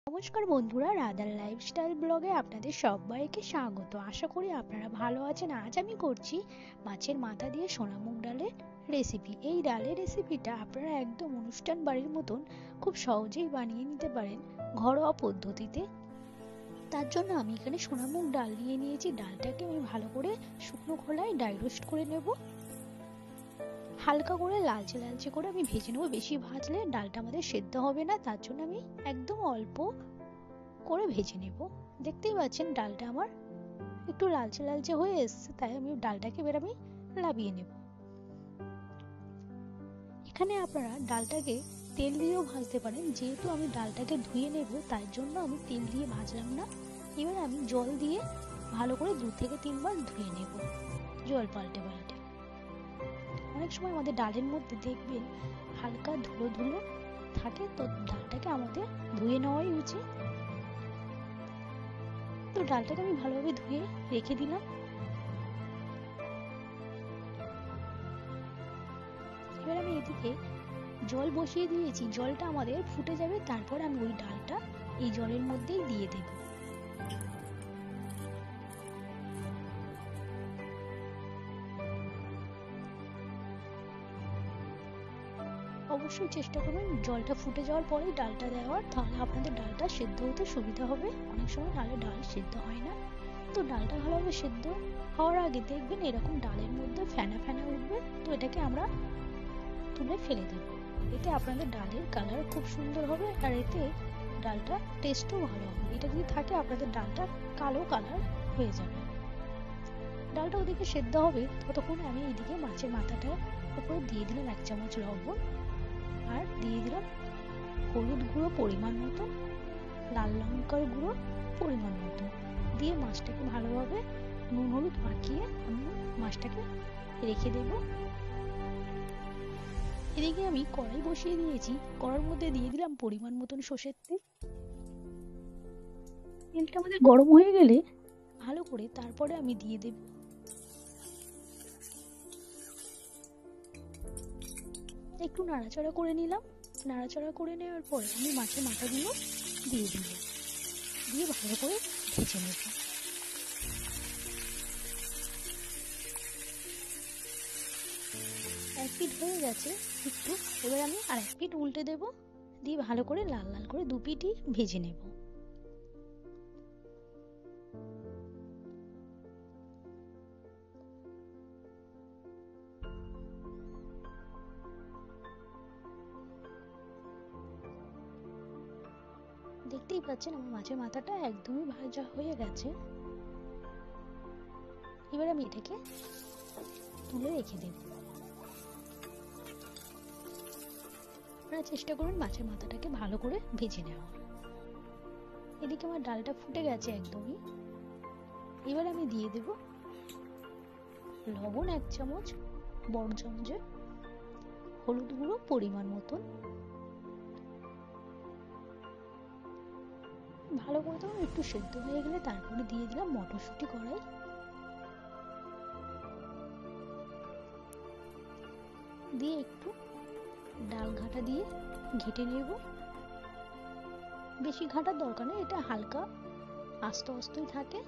নমস্কার বন্ধুরা, রাধার লাইফস্টাইল ব্লগে আপনাদের সবাইকে স্বাগত। আশা করি আপনারা ভালো আছেন। আজ আমি করছি মাছের মাথা দিয়ে সোনা মুগ ডালের রেসিপি। এই ডালের রেসিপিটা আপনারা একদম অনুষ্ঠান বাড়ির মতন খুব সহজেই বানিয়ে নিতে পারেন ঘরোয়া পদ্ধতিতে। তার জন্য আমি এখানে সোনা মুগ ডাল নিয়ে নিয়েছি। ডালটাকে আমি ভালো করে শুকনো খোলায় ড্রাই রোস্ট করে নেব। হালকা করে লালচে লালচে করে আমি ভেজে নেবো। বেশি ভাজলে ডালটা আমাদের সেদ্ধ হবে না, তার জন্য আমি একদম অল্প করে ভেজে নেব। দেখতেই পাচ্ছেন ডালটা আমার একটু লালচে লালচে হয়ে এসছে, তাই আমি ডালটাকে এবার আমি নাবিয়ে নেব। এখানে আপনারা ডালটাকে তেল দিয়েও ভাজতে পারেন। যেহেতু আমি ডালটাকে ধুয়ে নেব, তাই জন্য আমি তেল দিয়ে ভাজলাম না। এবার আমি জল দিয়ে ভালো করে 2 থেকে 3 বার ধুয়ে নেব, জল পাল্টে পাল্টে। অনেক সময় আমাদের ডালের মধ্যে দেখবেন হালকা ধুলো ধুলো থাকে, তো ডালটাকে আমাদের ধুয়ে নেওয়াই উচিত। তো ডালটাকে আমি ভালোভাবে ধুয়ে রেখে দিলাম। এবার আমি এদিকে জল বসিয়ে দিয়েছি, জলটা আমাদের ফুটে যাবে, তারপর আমি ওই ডালটা এই জলের মধ্যেই দিয়ে দেব। অবশ্যই চেষ্টা করবেন জলটা ফুটে যাওয়ার পরেই ডালটা দেওয়ার, তাহলে আপনাদের ডালটা সেদ্ধ হতে সুবিধা হবে। অনেক সময় নাহলে ডাল সেদ্ধ হয় না। তো ডালটা ভালোভাবে সেদ্ধ হওয়ার আগে দেখবেন এরকম ডালের মধ্যে ফেনা ফেনা উঠবে, তো এটাকে আমরা তুলে ফেলে দেব। এতে আপনাদের ডালের কালার খুব সুন্দর হবে, আর এতে ডালটা টেস্টও ভালো হবে। এটা যদি থাকে আপনাদের ডালটা কালো কালার হয়ে যাবে। ডালটা ওদিকে সেদ্ধ হবে, ততক্ষণ আমি এদিকে মাছের মাথাটার উপরে দিয়ে দিলাম 1 চামচ লবণ, আর দিয়ে দিলাম হলুদ গুঁড়ো পরিমাণ মতো, লাল লঙ্কার গুঁড়ো পরিমাণ মতো দিয়ে মাছটাকে ভালোভাবে নুন হলুদ মাখিয়ে আমি মাছটাকে রেখে দেব। এদিকে আমি কড়াই বসিয়ে দিয়েছি, কড়াইয়ের মধ্যে দিয়ে দিলাম পরিমাণ মতন সর্ষের তেল। তেলটা আমাদের গরম হয়ে গেলে ভালো করে তারপরে আমি দিয়ে দেব একটু নাড়াচাড়া করে নিলাম। নাড়াচাড়া করে নেওয়ার পরে আমি মাছের মাথাগুলো দিয়ে দিব, দিয়ে ভালো করে ভেজে নেব। এক পিঠ হয়ে গেছে একটু, এবার আমি আর এক পিঠ উল্টে দেব, দিয়ে ভালো করে লাল লাল করে 2 পিঠই ভেজে নেব। দেখতেই পাচ্ছেন আমার মাছের মাথাটা একদমই ভাজা হয়ে গেছে। এবার আমি এটাকে তুলে রেখে দেব। আপনারা চেষ্টা করুন মাছের মাথাটাকে ভালো করে ভেজে নেওয়ার। এদিকে আমার ডালটা ফুটে গেছে একদমই। এবার আমি দিয়ে দেব লবণ 1 চামচ, বড় চামচে হলুদ গুঁড়ো পরিমাণ মতন। ভালো করে তখন একটু সেদ্ধ হয়ে গেলে তারপরে দিয়ে দিলাম মটরশুঁটি কড়াই। দিয়ে একটু ডাল ঘাটা দিয়ে ঘেটে নেব। বেশি ঘাটার দরকার নেই, এটা হালকা আস্তে আস্তেই থাকে।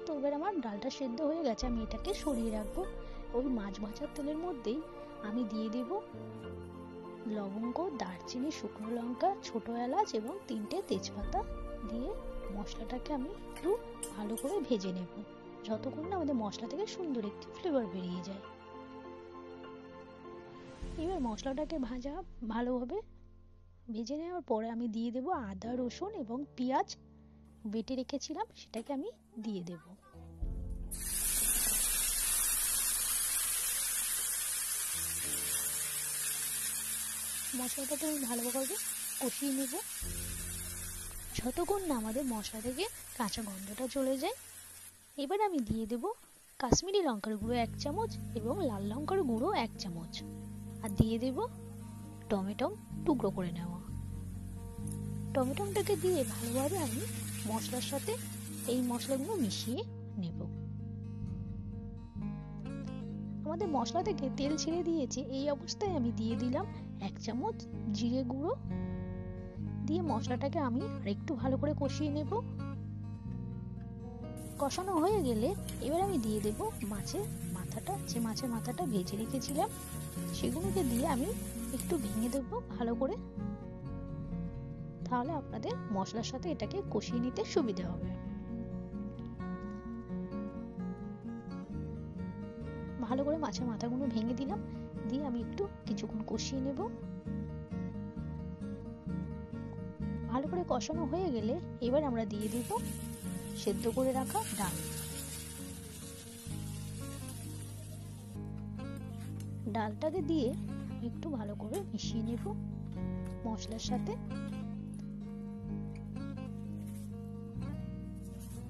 তো এবার আমার ডালটা সেদ্ধ হয়ে গেছে, আমি এটাকে সরিয়ে রাখবো। ওই মাছ ভাজার তেলের মধ্যেই আমি দিয়ে দেব লবঙ্গ, দারচিনি, শুকনো লঙ্কা, ছোট এলাচ এবং 3টে তেজপাতা দিয়ে মশলাটাকে আমি একটু ভালো করে ভেজে নেব, যতক্ষণ না আমাদের মশলা থেকে সুন্দর একটি ফ্লেভার বেরিয়ে যায়। এবার মশলাটাকে ভালোভাবে ভেজে নেওয়ার পরে আমি দিয়ে দেব আদা, রসুন এবং পেঁয়াজ বেটে রেখেছিলাম, সেটাকে আমি দিয়ে দেব। মশলাটাকে আমি ভালোভাবে কষিয়ে নেব, যতক্ষণ না আমাদের মশলা থেকে কাঁচা গন্ধটা চলে যায়। এবার আমি দিয়ে দেব কাশ্মীরি লঙ্কার গুঁড়ো 1 চামচ এবং লাল লঙ্কার গুঁড়ো 1 চামচ, আর দিয়ে দেব টমেটো টুকরো করে নেওয়া। টমেটোটাকে দিয়ে ভালোভাবে আমি মশলার সাথে এই মশলাগুলো মিশিয়ে নেব। আমাদের মশলা থেকে তেল ছেড়ে দিয়েছে, এই অবস্থায় আমি দিয়ে দিলাম 1 চামচ জিরে গুঁড়ো, দিয়ে মশলাটাকে আমি আরেকটু ভালো করে কষিয়ে নেব। কষানো হয়ে গেলে এবার আমি দিয়ে দেব মাছের মাথাটা, যে মাছের মাথাটা ভেজে রেখেছিলাম সেগুলোকে দিয়ে আমি একটু ভেঙে দেব ভালো করে, তাহলে আপনাদের মশলার সাথে এটাকে কষিয়ে নিতে সুবিধা হবে। ভালো করে মাছের মাথাগুলো ভেঙে দিলাম, দিয়ে আমি একটু কিছুক্ষণ কষিয়ে নেব। ভালো করে কষানো হয়ে গেলে এবার আমরা দিয়ে দেব সেদ্ধ করে রাখা ডাল। ডালটাকে দিয়ে একটু ভালো করে মিশিয়ে নেব মশলার সাথে।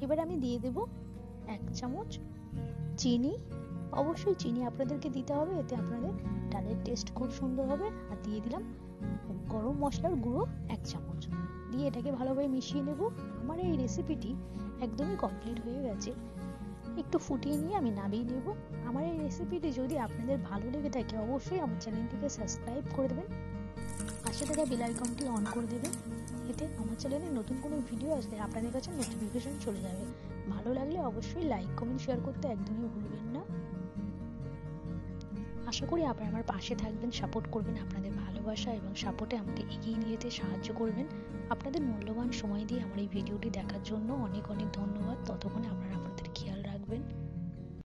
এবার আমি দিয়ে দেব 1 চামচ চিনি। অবশ্যই চিনি আপনাদেরকে দিতে হবে, এতে আপনাদের ডালের টেস্ট খুব সুন্দর হবে। আর দিয়ে দিলাম গরম মশলার গুঁড়ো 1 চামচ, দিয়ে এটাকে ভালোভাবে মিশিয়ে নেব। আমার এই রেসিপিটি একদমই কমপ্লিট হয়ে গেছে, একটু ফুটিয়ে নিয়ে আমি নামিয়ে নেব। আমার এই রেসিপিটি যদি আপনাদের ভালো লেগে থাকে অবশ্যই আমার চ্যানেলটিকে সাবস্ক্রাইব করে দেবেন, পাশে থাকা বেল আইকনটি অন করে দেবেন, এতে আমার চ্যানেলে নতুন কোনো ভিডিও আসলে আপনাদের কাছে নোটিফিকেশন চলে যাবে। ভালো লাগলে অবশ্যই লাইক কমেন্ট শেয়ার করতে একদমই ভুলবেন না। আশা করি আপনারা আমার পাশে থাকবেন, সাপোর্ট করবেন। আপনাদের ভালোবাসা এবং সাপোর্টে আমাকে এগিয়ে নিয়ে যেতে সাহায্য করবেন। আপনাদের মূল্যবান সময় দিয়ে আমার এই ভিডিওটি দেখার জন্য অনেক অনেক ধন্যবাদ। ততক্ষণে আপনারা আপনাদের খেয়াল রাখবেন।